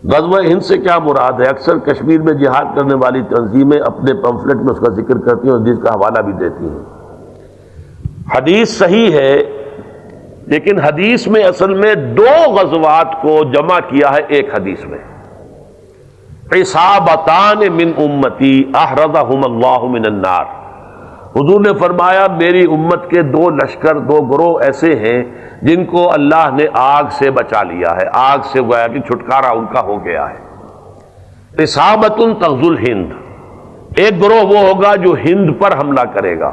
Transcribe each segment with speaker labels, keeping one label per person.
Speaker 1: غزوہ ہند سے کیا مراد ہے؟ اکثر کشمیر میں جہاد کرنے والی تنظیمیں اپنے پمفلٹ میں اس کا ذکر کرتی ہیں اور حدیث کا حوالہ بھی دیتی ہیں۔ حدیث صحیح ہے، لیکن حدیث میں اصل میں دو غزوات کو جمع کیا ہے ایک حدیث میں۔ عصابتان من امتی احرزہم اللہ من النار، حضور نے فرمایا میری امت کے دو لشکر، دو گروہ ایسے ہیں جن کو اللہ نے آگ سے بچا لیا ہے، آگ سے گویا کہ چھٹکارا ان کا ہو گیا ہے۔ عصابۃ تغزو الہند، ایک گروہ وہ ہوگا جو ہند پر حملہ کرے گا،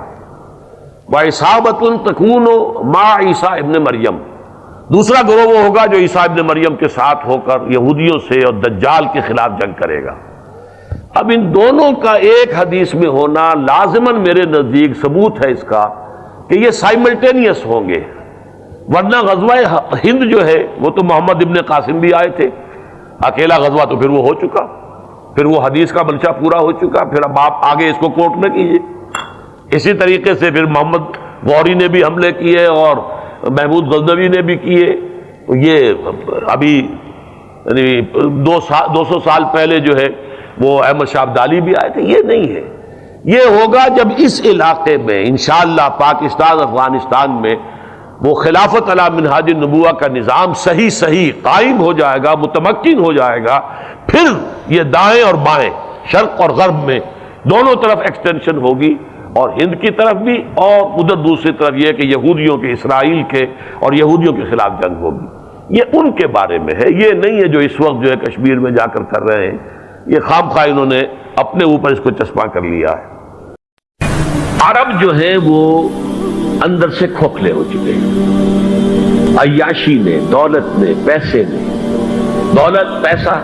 Speaker 1: وعصابۃ تکون مع عیسیٰ ابن مریم، دوسرا گروہ وہ ہوگا جو عیسیٰ ابن مریم کے ساتھ ہو کر یہودیوں سے اور دجال کے خلاف جنگ کرے گا۔ اب ان دونوں کا ایک حدیث میں ہونا لازماً میرے نزدیک ثبوت ہے اس کا کہ یہ سائملٹینیس ہوں گے، ورنہ غزوہ ہند جو ہے وہ تو محمد ابن قاسم بھی آئے تھے، اکیلا غزوہ تو پھر وہ ہو چکا، پھر وہ حدیث کا منشا پورا ہو چکا، پھر اب آپ آگے اس کو کوٹ نہ کیجیے۔ اسی طریقے سے پھر محمد غوری نے بھی حملے کیے اور محمود غزنوی نے بھی کیے، یہ ابھی یعنی 200 سال پہلے جو ہے وہ احمد شاہ ابدالی بھی آئے تھے۔ یہ نہیں ہے، یہ ہوگا جب اس علاقے میں انشاءاللہ پاکستان افغانستان میں وہ خلافت علی منہاج النبوہ کا نظام صحیح قائم ہو جائے گا، متمکن ہو جائے گا، پھر یہ دائیں اور بائیں، شرق اور غرب میں دونوں طرف ایکسٹینشن ہوگی، اور ہند کی طرف بھی اور ادھر دوسری طرف یہ کہ یہودیوں کے، اسرائیل کے اور یہودیوں کے خلاف جنگ ہوگی۔ یہ ان کے بارے میں ہے، یہ نہیں ہے جو اس وقت جو ہے کشمیر میں جا کر کر رہے ہیں، یہ خام خواہ انہوں نے اپنے اوپر اس کو چسپاں کر لیا ہے۔ عرب جو ہے وہ اندر سے کھوکھلے ہو چکے ہیں، عیاشی نے، دولت نے، پیسے نے، دولت، پیسہ،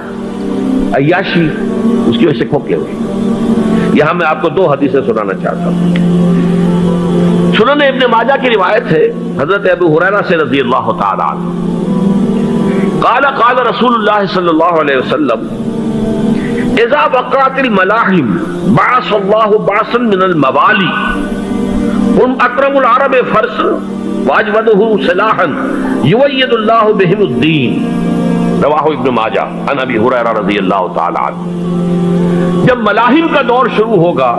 Speaker 1: عیاشی، اس کی وجہ سے کھوکھلے ہوئے۔ یہاں میں آپ کو دو حدیثیں سنانا چاہتا ہوں۔ سنن ابن ماجہ کی روایت ہے حضرت ابو ہریرہ سے رضی اللہ تعالی عنہ، قال رسول اللہ صلی اللہ علیہ وسلم اذا وقعت الملاحم بعث اللہ بعثا من الموالی هم اکرم العرب فرسا واجودہ سلاحا یؤید اللہ بہم الدین، رواہ ابن ماجہ عن ابی ہریرہ رضی اللہ تعالی عنہ۔ جب ملاحم کا دور شروع ہوگا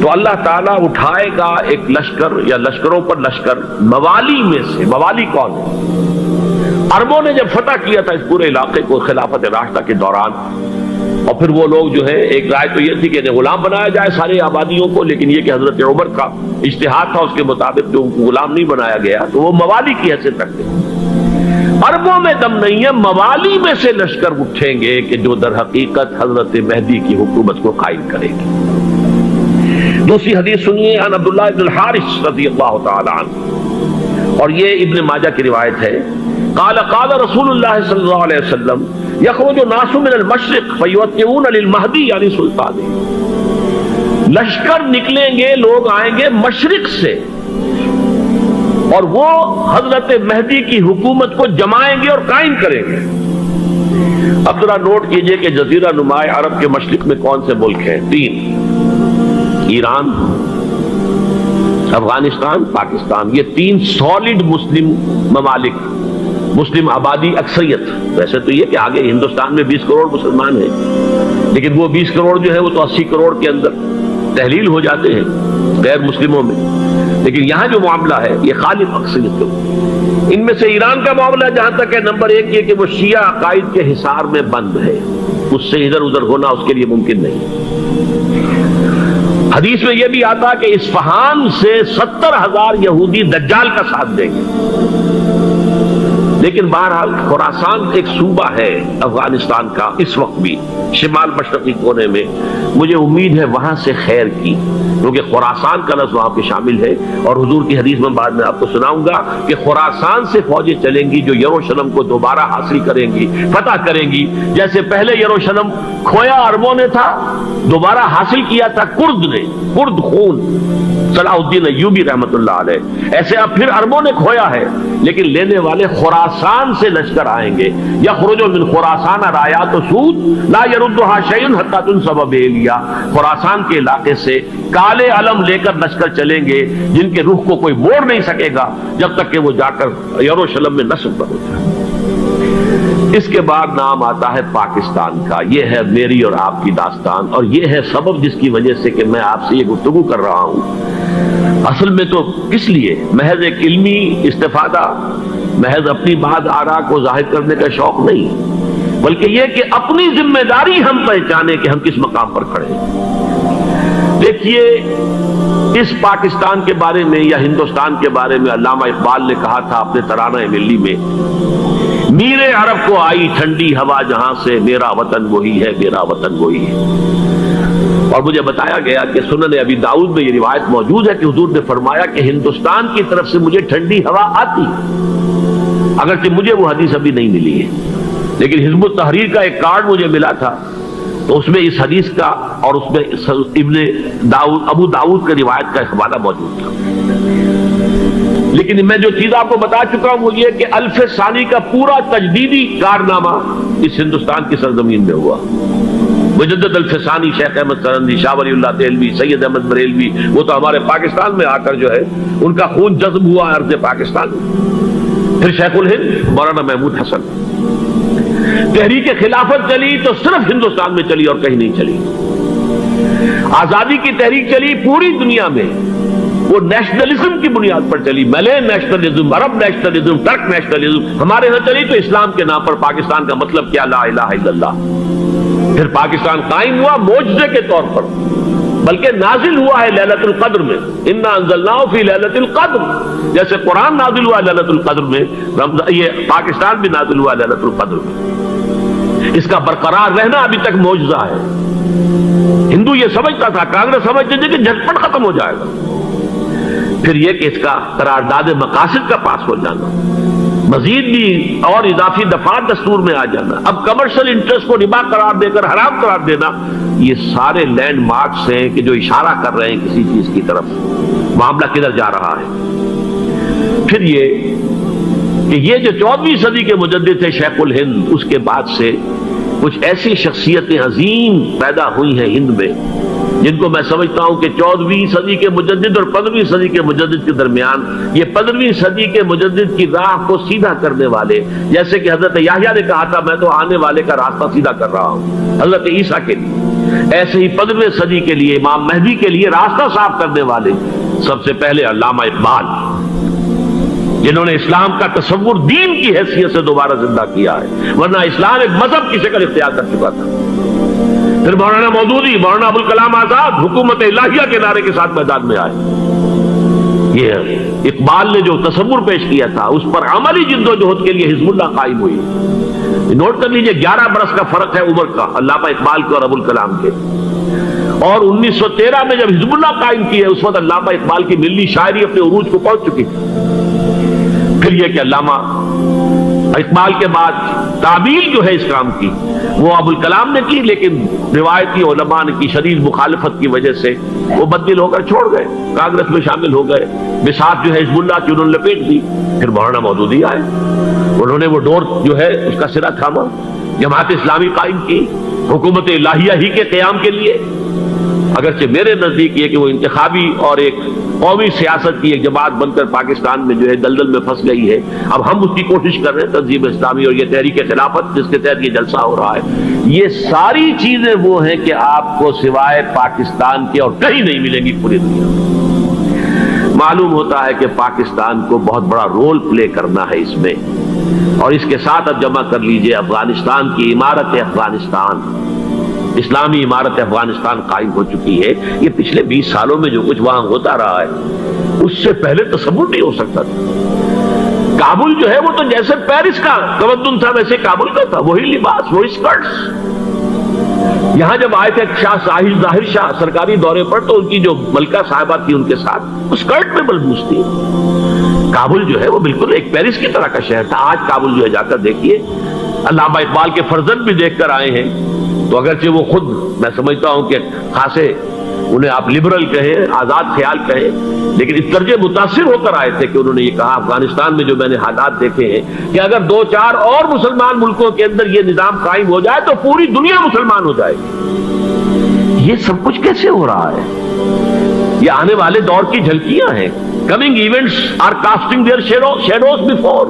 Speaker 1: تو اللہ تعالیٰ اٹھائے گا ایک لشکر یا لشکروں پر لشکر موالی میں سے۔ موالی کون ہے؟ عربوں نے جب فتح کیا تھا اس پورے علاقے کو خلافت راشدہ کے دوران، اور پھر وہ لوگ جو ہے، ایک رائے تو یہ تھی کہ انہیں غلام بنایا جائے ساری آبادیوں کو، لیکن یہ کہ حضرت عمر کا اجتہاد تھا، اس کے مطابق جو ان کو غلام نہیں بنایا گیا تو وہ موالی کی حیثیت رکھتے ہیں۔ عربوں میں دم نہیں ہے، موالی میں سے لشکر اٹھیں گے کہ جو در حقیقت حضرت مہدی کی حکومت کو قائم کرے گی۔ دوسری حدیث سنیے، عن عبداللہ ابن الحارث رضی اللہ تعالی عنہ، اور یہ ابن ماجہ کی روایت ہے، قال رسول اللہ صلی اللہ علیہ وسلم یخرج الناس من المشرق فیوطئون للمہدی یعنی سلطان، لشکر نکلیں گے، لوگ آئیں گے مشرق سے اور وہ حضرت مہدی کی حکومت کو جمائیں گے اور قائم کریں گے۔ اب ذرا نوٹ کیجئے کہ جزیرہ نما عرب کے مشرق میں کون سے ملک ہیں؟ 3، ایران، افغانستان، پاکستان، یہ 3 سالڈ مسلم ممالک، مسلم آبادی اکثریت۔ ویسے تو یہ کہ آگے ہندوستان میں 20 کروڑ مسلمان ہیں، لیکن وہ 20 کروڑ جو ہے وہ تو 80 کروڑ کے اندر تحلیل ہو جاتے ہیں غیر مسلموں میں، لیکن یہاں جو معاملہ ہے یہ خالص اکثریت کا۔ ان میں سے ایران کا معاملہ جہاں تک ہے، نمبر 1 یہ کہ وہ شیعہ عقائد کے حصار میں بند ہے، اس سے ادھر ادھر ہونا اس کے لیے ممکن نہیں۔ حدیث میں یہ بھی آتا کہ اصفہان سے 70,000 یہودی دجال کا ساتھ دیں گے، لیکن بہرحال خراسان ایک صوبہ ہے افغانستان کا اس وقت بھی شمال مشرقی کونے میں، مجھے امید ہے وہاں سے خیر کی، کیونکہ خراسان کا لفظ وہاں پہ شامل ہے، اور حضور کی حدیث میں بعد میں آپ کو سناؤں گا کہ خراسان سے فوجیں چلیں گی جو یروشلم کو دوبارہ حاصل کریں گی، فتح کریں گی، جیسے پہلے یروشلم کھویا عربوں نے تھا، دوبارہ حاصل کیا تھا کرد نے، کرد خون صلاح الدین ایوبی رحمت اللہ علیہ، ایسے اب پھر عربوں نے کھویا ہے، لیکن لینے والے خراسان سے لشکر آئیں گے۔ یخرج من خراسان رایات سود لا یردھا شیء حتی تنصب بیلیا، خراسان کے علاقے سے کالے علم لے کر لشکر چلیں گے جن کے رخ کو کوئی موڑ نہیں سکے گا جب تک کہ وہ جا کر یروشلم میں نصب نہ ہو جائے۔ اس کے بعد نام آتا ہے پاکستان کا. یہ ہے میری اور آپ کی داستان، اور یہ ہے سبب جس کی وجہ سے کہ میں آپ سے یہ گفتگو کر رہا ہوں. اصل میں تو کس لیے؟ محض ایک علمی استفادہ، محض اپنی بات آراء کو ظاہر کرنے کا شوق نہیں، بلکہ یہ کہ اپنی ذمہ داری ہم پہچانے کہ ہم کس مقام پر کھڑے ہیں. دیکھیے، اس پاکستان کے بارے میں یا ہندوستان کے بارے میں علامہ اقبال نے کہا تھا اپنے ترانہ ملی میں، میرے عرب کو آئی ٹھنڈی ہوا جہاں سے، میرا وطن وہی ہے، میرا وطن وہی ہے. اور مجھے بتایا گیا کہ سنن ابی داؤد میں یہ روایت موجود ہے کہ حضور نے فرمایا کہ ہندوستان کی طرف سے مجھے ٹھنڈی ہوا آتی، اگرچہ مجھے وہ حدیث ابھی نہیں ملی ہے، لیکن حزب التحریر کا ایک کارڈ مجھے ملا تھا، تو اس میں اس حدیث کا اور اس میں ابو داؤد کا روایت کا حوالہ موجود تھا. لیکن میں جو چیز آپ کو بتا چکا ہوں وہ یہ کہ الف ثانی کا پورا تجدیدی کارنامہ اس ہندوستان کی سرزمین میں ہوا. مجدد الف ثانی شیخ احمد سرندی، شاہ ولی اللہ دہلوی، سید احمد بریلوی، وہ تو ہمارے پاکستان میں آ کر جو ہے ان کا خون جذب ہوا ارض پاکستان. پھر شیخ الہند مولانا محمود حسن. تحریک خلافت چلی تو صرف ہندوستان میں چلی اور کہیں نہیں چلی. آزادی کی تحریک چلی پوری دنیا میں، وہ نیشنلزم کی بنیاد پر چلی، ملے نیشنلزم، عرب نیشنلزم، ٹرک نیشنلزم. ہمارے ہاں چلی تو اسلام کے نام پر پاکستان کا مطلب کیا؟ لا الہ الا اللہ. پھر پاکستان قائم ہوا معجزے کے طور پر، بلکہ نازل ہوا ہے لیلۃ القدر میں، انا انزلناہ فی لیلۃ القدر. جیسے قرآن نازل ہوا لیلۃ القدر میں، یہ پاکستان بھی نازل ہوا لیلۃ القدر میں. اس کا برقرار رہنا ابھی تک معجزہ ہے. ہندو یہ سمجھتا تھا، کانگریس سمجھتے تھے کہ جھٹپٹ ختم ہو جائے گا. پھر یہ کہ اس کا قرارداد مقاصد کا پاس ہو جانا، مزید بھی اور اضافی دفعات دستور میں آ جانا، اب کمرشل انٹرسٹ کو ربا قرار دے کر حرام قرار دینا، یہ سارے لینڈ مارکس ہیں کہ جو اشارہ کر رہے ہیں کسی چیز کی طرف، معاملہ کدھر جا رہا ہے. پھر یہ کہ یہ جو 14ویں صدی کے مجدد تھے شیخ الہند، اس کے بعد سے کچھ ایسی شخصیتیں عظیم پیدا ہوئی ہیں ہند میں، جن کو میں سمجھتا ہوں کہ 14ویں صدی کے مجدد اور 15ویں صدی کے مجدد کے درمیان، یہ 15ویں صدی کے مجدد کی راہ کو سیدھا کرنے والے، جیسے کہ حضرت یحییٰ نے کہا تھا میں تو آنے والے کا راستہ سیدھا کر رہا ہوں حضرت عیسیٰ کے لیے، ایسے ہی 15ویں صدی کے لیے امام مہدی کے لیے راستہ صاف کرنے والے سب سے پہلے علامہ اقبال، جنہوں نے اسلام کا تصور دین کی حیثیت سے دوبارہ زندہ کیا ہے، ورنہ اسلام ایک مذہب کی شکل اختیار کر چکا تھا. پھر مولانا مودودی، مولانا ابوالکلام آزاد حکومت الہیہ کے نعرے کے ساتھ میدان میں آئے. یہ اقبال نے جو تصور پیش کیا تھا اس پر عملی جدوجہد کے لیے حزب اللہ قائم ہوئی. نوٹ کر لیجئے 11 برس کا فرق ہے عمر کا علامہ اقبال کے اور ابوالکلام کے. اور 1913 میں جب حزب اللہ قائم کی ہے اس وقت علامہ اقبال کی ملی شاعری اپنے عروج کو پہنچ چکی تھی. پھر یہ کہ علامہ اقبال کے بعد تعمیل جو ہے اس کام کی وہ ابوالکلام نے کی، لیکن روایتی علماء کی شدید مخالفت کی وجہ سے وہ بددل ہو کر چھوڑ گئے، کانگریس میں شامل ہو گئے، بساط جو ہے حزب اللہ کی انہوں نے لپیٹ دی. پھر مولانا مودودی آئے، انہوں نے وہ ڈور جو ہے اس کا سرا تھاما، جماعت اسلامی قائم کی حکومت الہیہ ہی کے قیام کے لیے. اگرچہ میرے نزدیک یہ کہ وہ انتخابی اور ایک قومی سیاست کی ایک جماعت بن کر پاکستان میں جو ہے دلدل میں پھنس گئی ہے. اب ہم اس کی کوشش کر رہے ہیں، تنظیم اسلامی اور یہ تحریک خلافت جس کے تحت یہ جلسہ ہو رہا ہے. یہ ساری چیزیں وہ ہیں کہ آپ کو سوائے پاکستان کے اور کہیں نہیں ملیں گی پوری دنیا میں. معلوم ہوتا ہے کہ پاکستان کو بہت بڑا رول پلے کرنا ہے اس میں. اور اس کے ساتھ اب جمع کر لیجئے افغانستان کی عمارت افغانستان، اسلامی عمارت افغانستان قائم ہو چکی ہے. یہ پچھلے 20 سالوں میں جو کچھ وہاں ہوتا رہا ہے اس سے پہلے تصور نہیں ہو سکتا تھا. کابل جو ہے وہ تو جیسے پیرس کا تمدن تھا ویسے کابل کا تھا، وہی لباس، وہی سکرٹس. یہاں جب آئے تھے شاہ ظاہر شاہ سرکاری دورے پر تو ان کی جو ملکہ صاحبہ تھی ان کے ساتھ وہ سکرٹ میں ملبوس تھی. کابل جو ہے وہ بالکل ایک پیرس کی طرح کا شہر تھا. آج کابل جو ہے جا کر دیکھیے، علامہ اقبال کے فرزند بھی دیکھ کر آئے ہیں، تو اگرچہ وہ خود میں سمجھتا ہوں کہ خاصے انہیں آپ لبرل کہیں، آزاد خیال کہیں، لیکن اس درجے متاثر ہو کر آئے تھے کہ انہوں نے یہ کہا افغانستان میں جو میں نے حالات دیکھے ہیں کہ اگر 2-4 اور مسلمان ملکوں کے اندر یہ نظام قائم ہو جائے تو پوری دنیا مسلمان ہو جائے گی. یہ سب کچھ کیسے ہو رہا ہے؟ یہ آنے والے دور کی جھلکیاں ہیں. Coming events are casting their shadows before.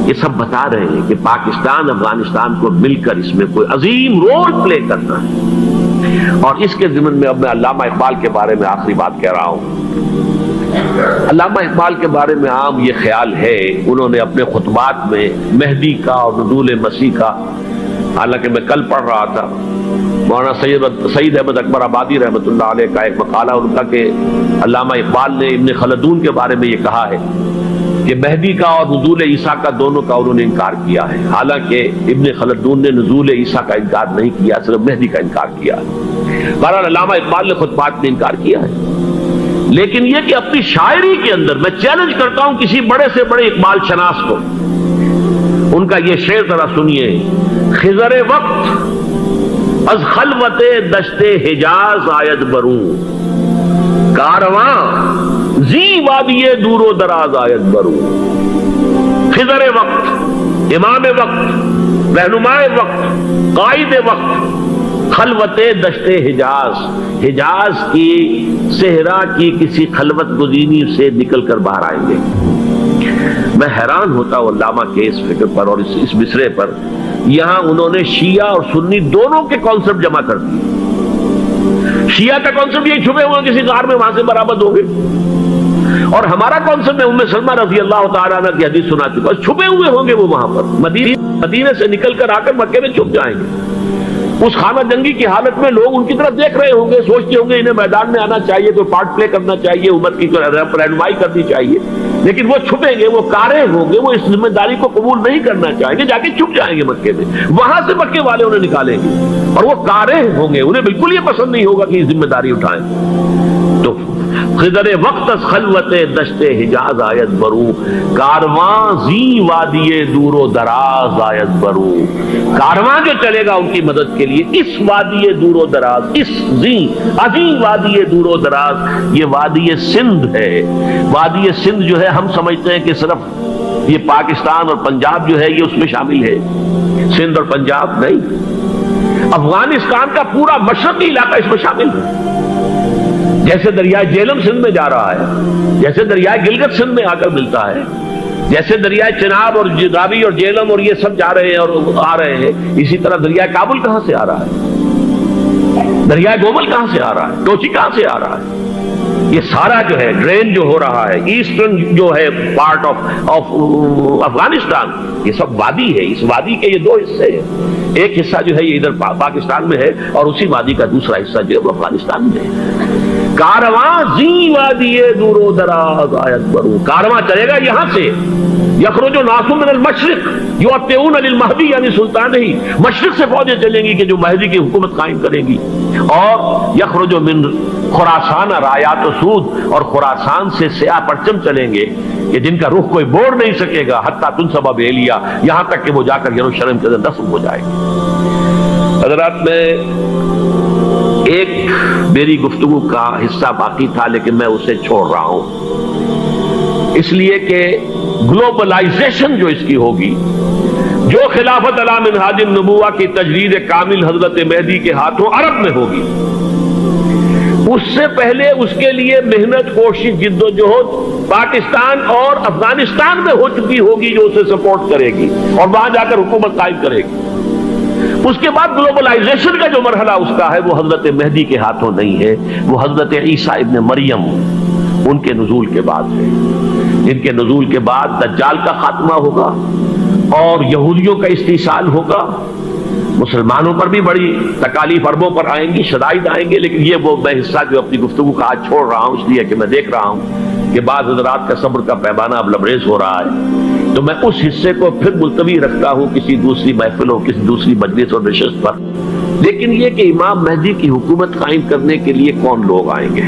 Speaker 1: یہ سب بتا رہے ہیں کہ پاکستان افغانستان کو مل کر اس میں کوئی عظیم رول پلے کرنا ہے. اور اس کے ضمن میں اب میں علامہ اقبال کے بارے میں آخری بات کہہ رہا ہوں. علامہ اقبال کے بارے میں عام یہ خیال ہے، انہوں نے اپنے خطبات میں مہدی کا اور نزول مسیح کا، حالانکہ میں کل پڑھ رہا تھا مولانا سعید احمد اکبر آبادی رحمۃ اللہ علیہ کا ایک مقالہ ان کا کہ علامہ اقبال نے ابن خلدون کے بارے میں یہ کہا ہے کہ مہدی کا اور نزول عیسیٰ کا دونوں کا انہوں نے انکار کیا ہے، حالانکہ ابن خلدون نے نزول عیسیٰ کا انکار نہیں کیا، صرف مہدی کا انکار کیا ہے. بہرحال علامہ اقبال نے خطبات میں انکار کیا ہے، لیکن یہ کہ اپنی شاعری کے اندر میں چیلنج کرتا ہوں کسی بڑے سے بڑے اقبال شناس کو، ان کا یہ شعر ذرا سنیے. خضر وقت از خلوت دشت حجاز آید بروں، کارواں زی وادی دور و دراز آید بروں. خضر وقت، امام وقت، رہنمائے وقت، قائد وقت، خلوت دشت حجاز، حجاز کی صحرا کی کسی خلوت گزینی سے نکل کر باہر آئیں گے. میں حیران ہوتا ہوں علامہ کے اس فکر پر اور اس مصرے پر. یہاں انہوں نے شیعہ اور سنی دونوں کے کانسیپٹ جمع کر دیے. شیعہ کا کانسیپٹ یہ چھپے ہوئے کسی غار میں وہاں سے برآمد ہو گئے، اور ہمارا کانسیپٹ میں ام سلمہ رضی اللہ تعالیٰ عنہ کی حدیث سنا چکا، چھپے ہوئے ہوں گے وہ وہاں پر، مدینے سے نکل کر آ کر مکے میں چھپ جائیں گے. اس خانہ جنگی کی حالت میں لوگ ان کی طرف دیکھ رہے ہوں گے، سوچتے ہوں گے انہیں میدان میں آنا چاہیے، تو پارٹ پلے کرنا چاہیے، امت کی رہنمائی کرنی چاہیے، لیکن وہ چھپیں گے، وہ کارے ہوں گے، وہ اس ذمہ داری کو قبول نہیں کرنا چاہیں گے، جا کے چھپ جائیں گے مکے میں. وہاں سے مکے والے انہیں نکالیں گے، اور وہ کارے ہوں گے، انہیں بالکل یہ پسند نہیں ہوگا کہ یہ ذمہ داری اٹھائیں. تو خضر وقت از خلوت دشت حجاز آیت بروں، کارواں زی وادی دور و دراز آیت بروں. کارواں جو چلے گا ان کی مدد کے لیے اس وادی دور و دراز، اس زی عظیم وادی دور و دراز، یہ وادی سندھ ہے. وادی سندھ جو ہے ہم سمجھتے ہیں کہ صرف یہ پاکستان اور پنجاب جو ہے یہ اس میں شامل ہے، سندھ اور پنجاب نہیں، افغانستان کا پورا مشرقی علاقہ اس میں شامل ہے. جیسے دریائے جیلم سندھ میں جا رہا ہے، جیسے دریائے گلگت سندھ میں آ کر ملتا ہے، جیسے دریائے چناب اور راوی اور جیلم اور یہ سب جا رہے ہیں اور آ رہے ہیں، اسی طرح دریائے کابل کہاں سے آ رہا ہے، دریائے گومل کہاں سے آ رہا ہے، ٹوچی کہاں سے آ رہا ہے. یہ سارا جو ہے ڈرین جو ہو رہا ہے، ایسٹرن جو ہے پارٹ آف افغانستان، یہ سب وادی ہے. اس وادی کے یہ دو حصے ہیں، ایک حصہ جو ہے یہ ادھر پاکستان میں ہے، اور اسی وادی کا دوسرا حصہ جو ہے وہ افغانستان میں ہے. کارواں زی وادی دور و دراز آیت بروں، کارواں چلے گا یہاں سے. یخرج ناس من المشرق یؤتون للمہدی، یعنی سلطان ہی مشرق سے فوجیں چلیں گی کہ جو مہدی کی حکومت قائم کرے گی. اور یخرج من خراسان رایات و سود، اور خراسان سے سیاہ پرچم چلیں گے کہ جن کا رخ کوئی موڑ نہیں سکے گا، حتیٰ تنصب بیلیا، یہاں تک کہ وہ جا کر یروشلم کے اندر دفن ہو جائے گی. حضرات، میں ایک میری گفتگو کا حصہ باقی تھا لیکن میں اسے چھوڑ رہا ہوں، اس لیے کہ گلوبلائزیشن جو اس کی ہوگی، جو خلافت علی منہاج النبوہ کی تجدید کامل حضرت مہدی کے ہاتھوں عرب میں ہوگی، اس سے پہلے اس کے لیے محنت، کوشش، جد و جہد پاکستان اور افغانستان میں ہو چکی ہوگی جو اسے سپورٹ کرے گی اور وہاں جا کر حکومت قائم کرے گی. اس کے بعد گلوبلائزیشن کا جو مرحلہ اس کا ہے وہ حضرت مہدی کے ہاتھوں نہیں ہے، وہ حضرت عیسیٰ ابن مریم ان کے نزول کے بعد ہے. جن کے نزول کے بعد دجال کا خاتمہ ہوگا اور یہودیوں کا استحصال ہوگا. مسلمانوں پر بھی بڑی تکالیف عربوں پر آئیں گی، شدائد آئیں گے، لیکن یہ وہ میں حصہ جو اپنی گفتگو کا آج چھوڑ رہا ہوں اس لیے کہ میں دیکھ رہا ہوں کہ بعض حضرات کا صبر کا پیمانہ اب لبریز ہو رہا ہے، تو میں اس حصے کو پھر ملتوی رکھتا ہوں کسی دوسری محفل اور کسی دوسری مجلس اور نشست پر. لیکن یہ کہ امام مہدی کی حکومت قائم کرنے کے لیے کون لوگ آئیں گے،